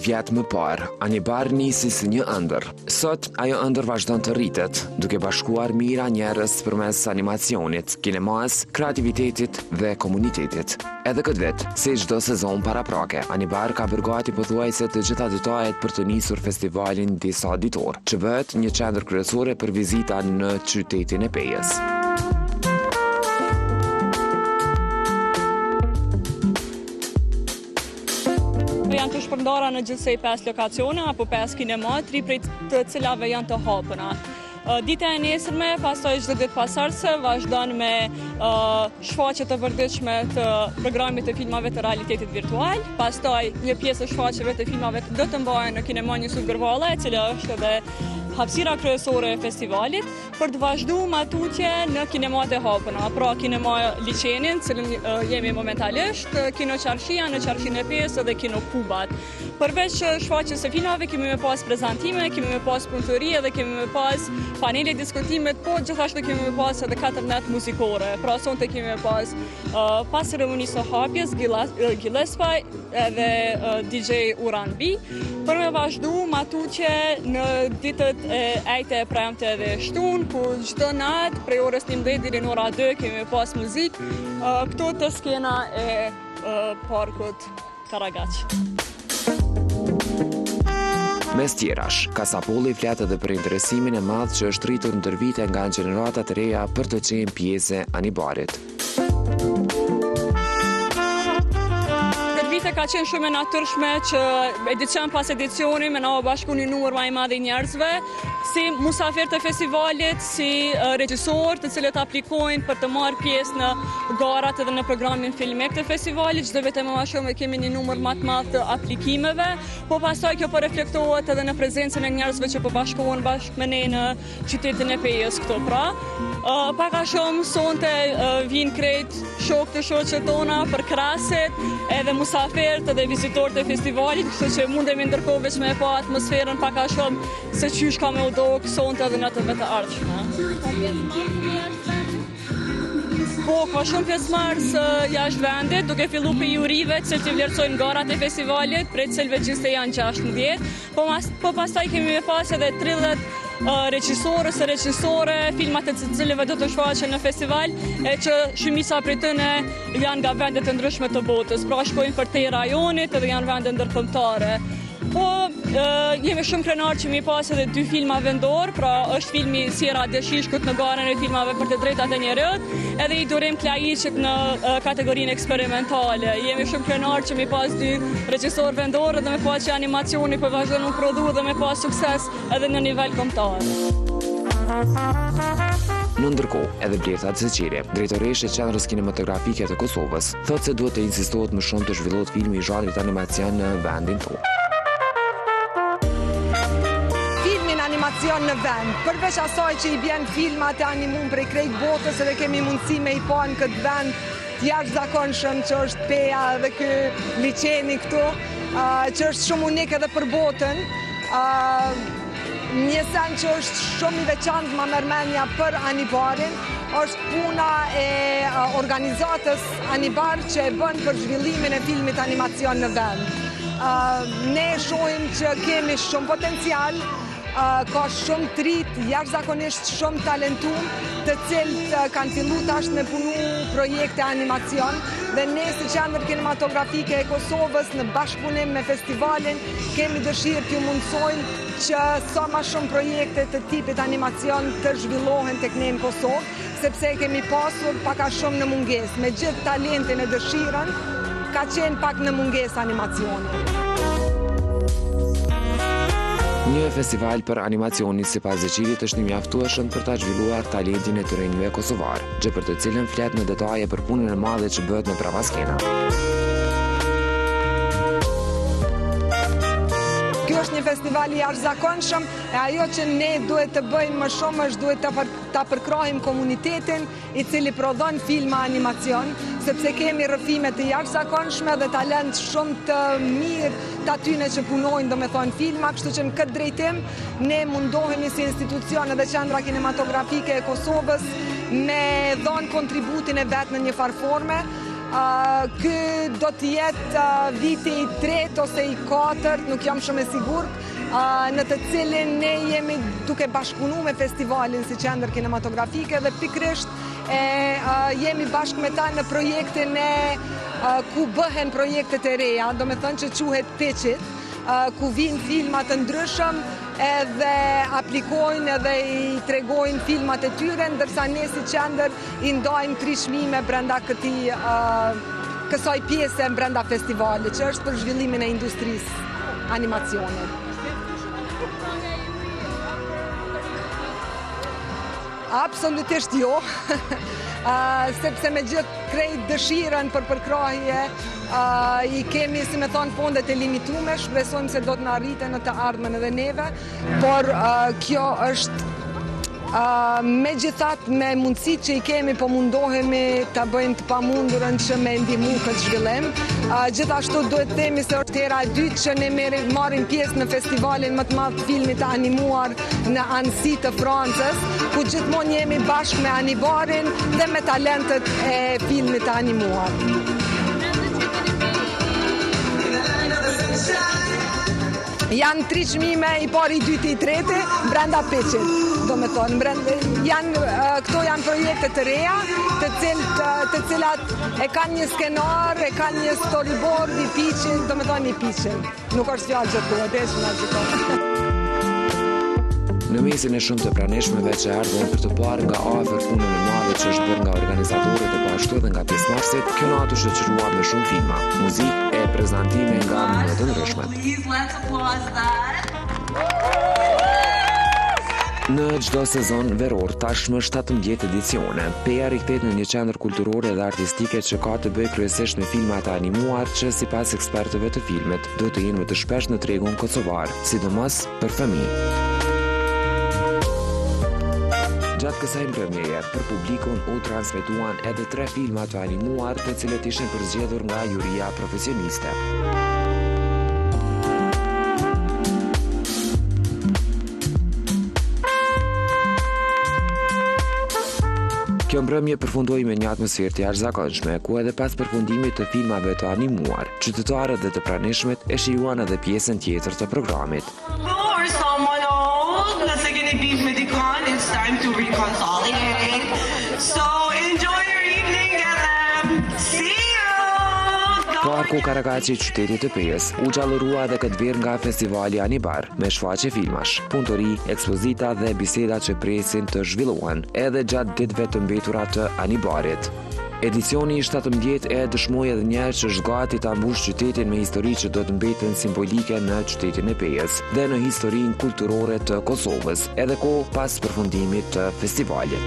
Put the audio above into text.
vjet më parë, Anibar nisi si një ëndër. Sot, ajo ëndër vazhdon të rritet, duke bashkuar mira njerëz përmes animacionit, kinemas, kreativitetit dhe komunitetit. Edhe këtë vit, si çdo sezon paraprake, Anibar ka bërgati pothuajse të gjitha detajet për të nisur festivalin disa ditor, që bëhet një qendër kryesore për vizita në qytetin e Pejës. Janë të shpërndara në gjithsej 5 lokacione apo 5 kinema, 3 prej të cilave janë të hapura. Dita e nesërme, pastaj çdo ditë pasardhëse, vazhdon me shfaqje të përditshme të programit të filmave të realitetit virtual. Pastaj një pjesë e shfaqjeve të filmave do të mbahen në kinema Njësut Gërvalla, e cila është edhe hapësira kryesore e festivalit, për të vazhduar matutje në kinemat e hapura, pra kinema Liçenin, cilën jemi momentalisht, kino Qarshia në Qarshinë e Pejës dhe kino Kubat. Përveç shfaqjes së filmave, kemi me pas prezantime, kemi me pas punëtori dhe kemi me pas panele diskutimet, po gjithashtu kemi me pas edhe 4 natë muzikore. Pra sonte kemi me pas ceremonisë së hapjes, Gillespie edhe DJ Uran B, për me vazhdu matutje në ditët e ejte e premte dhe shtun, ku çdo natë prej orës 11 deri në ora 2 kemi pas muzikë këtu të skena e parkut Karagaq. Mes tjerash, Kasapolli flet edhe për interesimin e madh që është rritur ndër vite nga gjeneratat e reja për të qenë pjesë e Anibarit. Ka qenë shumë e natyrshme që edicion pas edicioni me na u bashku një numër më i madh i njerëzve, si musafir të festivalit, si regjisor të cilët aplikojnë për të marrë pjesë në garat edhe në programin filmek të festivalit. Çdo vit më shumë kemi një numër më të madh të aplikimeve, po pastaj kjo po reflektohet edhe në prezencën e njerëzve që po bashkohen bashkë me ne në qytetin e Pejës këtu pra. Pak a shumë sonte vinë krejt shok të shoqet tona për kraset edhe musafirët edhe vizitorët e festivalit, kështu që mundemi ndërkohë veç me pa atmosferën pak a shumë se qysh ka me u dokë sonte edhe në të vetë ardhshme. Po, ka shumë pjesëmarrës jashtë vendit, duke fillu për jurive që të vlerësojnë garat e festivalit, prej cilëve gjithse janë 16, po pastaj kemi me pas edhe 30 regjisorës e regjisore, filmat e cilëve do të shfaqen në festival, e që shumica prej tyre janë nga vende të ndryshme të botës, pra shkojnë për te rajonit edhe janë vende ndërkombëtare. Po, jemi shumë krenar që mi pas edhe 2 filma vendor, pra është filmi Sjera Deshishkut në garën e filmave për të drejtat e njerëzit, edhe i Durim Klaiçik në kategorinë eksperimentale. Jemi shumë krenar që mi pas 2 regjisor vendor dhe me pas që animacioni për vazhdon u prodhu dhe me pas sukses edhe në nivel kombëtar. Në ndërkohë, edhe Blerta Ceqiri, drejtoreshe e Qendrës Kinematografike të Kosovës, thotë se duhet të insistohet më shumë të zhvillohet filmi i zhanrit animacion në vendin tonë. Animacion në vend, përveç asaj që i bjen filmat e animum prej krejt botës edhe kemi mundësi me i pa në këtë vend jashtëzakonshëm që është Peja dhe ky Liçeni këtu, që është shumë unik edhe për botën. Një sen që është shumë i veçantë ma mërmenja për Anibarin, është puna e organizatës Anibar që e bën për zhvillimin e filmit animacion në vend. Ne shohim që kemi shumë potencial, ka shumë të rit, jashtëzakonisht shumë talentum, të cilët kanë fillu tash me punu projekte animacion dhe ne si Qendër Kinematografike e Kosovës në bashkëpunim me festivalin kemi dëshirë t'ju mundsojmë që sa ma shumë projekte të tipit animacion të zhvillohen tek ne në Kosovë, sepse kemi pasur pak a shumë në mungesë, me gjithë talentin e dëshirën, ka qenë pak në mungesë animacioni. Një festival për animacioni sipas Zeqirit është një mjaftueshëm për ta zhvilluar talentin e të rinjve kosovar, gjë për të cilën flet në detaje për punën e madhe që bëhet në pravaskena. Ky është një festival i jashtëzakonshëm e ajo që ne duhet të bëjmë më shumë është duhet ta përkrahim komunitetin i cili prodhon filma animacion, sepse kemi rrëfime të jashtëzakonshme dhe talent shumë të mirë të atyne që punojnë domethënë filma, kështu që në këtë drejtim ne mundohemi si institucion edhe Qendra Kinematografike e Kosovës me dhënë kontributin e vet në një farë forme. Ky do të jetë viti i 3 ose i 4, nuk jam shumë e sigurt, në të cilin ne jemi duke bashkëpunu me festivalin si qendër kinematografike dhe pikrisht jemi bashkë me ta në projektin ku bëhen projektet e reja, do me thënë që quhet Pitchit, ku vinë filmat të ndryshëm edhe aplikojnë edhe i tregojnë filmat e tyre, ndërsa ne si qendër i ndajmë 3 çmime brenda kësaj pjese brenda festivalit, që është për zhvillimin e industrisë animacionit. Absolutisht jo, sepse me gjithë krejt dëshiren për përkrahje, i kemi, si me thonë, fondet e limitume, shpresojmë se do të në arrite në të ardhmen edhe neve, por kjo është me gjithat me mundësit që i kemi, po mundohemi të bëjmë të pamundurën që me ndihmu këtë zhvillim. Gjithashtu duhet themi se është hera e dytë që ne marrim pjesë në festivalin më të madh filmit të animuar në Annecy të Francës, ku gjithmonë jemi bashkë me Anibarin dhe me talentet e filmit të animuar. Janë 3 çmime, i pari, i dyti, i treti, brenda Pitchit, do me thonë. Këto janë projekte të reja, të cilat e kanë një skenar, e kanë një storyboard i Pitchit, do me thonë i Pitchit. Nuk është fjallë që të adesh në gjithë. Në mesin e shumë të praneshmeve që ardhen për të parë nga afër punën e madhe që është bërë nga organizatorët e po ashtu dhe nga pjesëmarrësit, kjo natë shoqëruar me shumë filma, muzikë e prezantime nga më të ndryshme. Në çdo sezon veror tashmë 17 edicione. Peja rikthehet në një qendër kulturore dhe artistike që ka të bëjë kryesisht me filma të animuar që sipas ekspertëve të filmit do të jenë më të shpesh në tregun kosovar, sidomos për fëmijë. Gjatë kësaj mbrëmjeje, për publikun u transmetuan edhe 3 filma të animuar, të cilët ishin përzgjedhur nga juria profesioniste. Kjo mbrëmje përfundoi me një atmosferë të jashtëzakonshme, ku edhe pas përfundimit të filmave të animuar, qytetarët dhe të pranishmit e shijuan edhe pjesën tjetër të programit. It's time to reconsolidate. So enjoy your evening and see you. Parku Karakaçi i qytetit të Pejës u gjallërua edhe këtë verë nga festivali Anibar, me shfaqje filmash, punëtori, ekspozita dhe biseda që presin të zhvillohen edhe gjatë ditëve të mbetura të Anibarit. Edicioni i 17 e dëshmoi edhe një herë që është gati ta mbush qytetin me histori që do të mbeten simbolike në qytetin e Pejës dhe në historinë kulturore të Kosovës, edhe kohë pas përfundimit të festivalit.